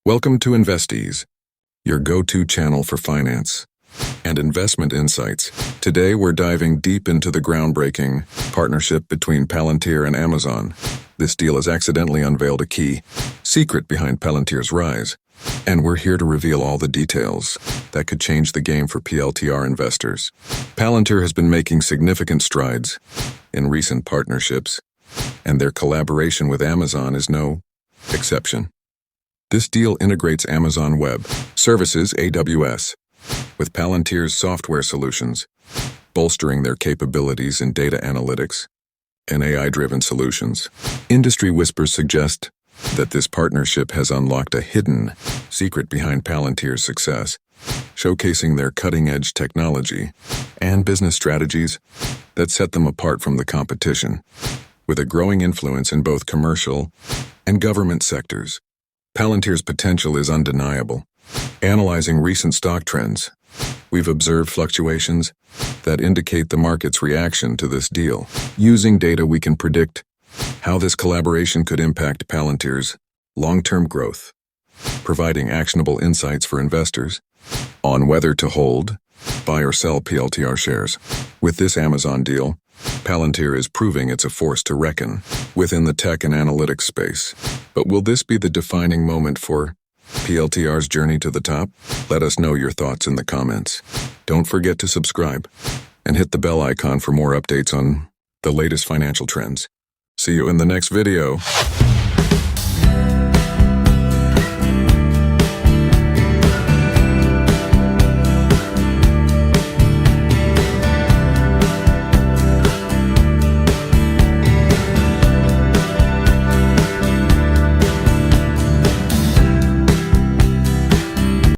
Welcome to Investees, your go-to channel for finance and investment insights. Today we're diving deep into the groundbreaking partnership between Palantir and Amazon. This deal has accidentally unveiled a key secret behind Palantir's rise, and we're here to reveal all the details that could change the game for PLTR investors. Palantir has been making significant strides in recent partnerships, and their collaboration with Amazon is no exception. This deal integrates Amazon Web Services (AWS) with Palantir's software solutions, bolstering their capabilities in data analytics and AI-driven solutions. Industry whispers suggest that this partnership has unlocked a hidden secret behind Palantir's success, showcasing their cutting-edge technology and business strategies that set them apart from the competition. With a growing influence in both commercial and government sectors, Palantir's potential is undeniable. Analyzing recent stock trends, we've observed fluctuations that indicate the market's reaction to this deal. Using data, we can predict how this collaboration could impact Palantir's long-term growth, providing actionable insights for investors on whether to hold, buy or sell PLTR shares. With this Amazon deal, Palantir is proving it's a force to reckon within the tech and analytics space. But will this be the defining moment for PLTR's journey to the top? Let us know your thoughts in the comments. Don't forget to subscribe and hit the bell icon for more updates on the latest financial trends. See you in the next video.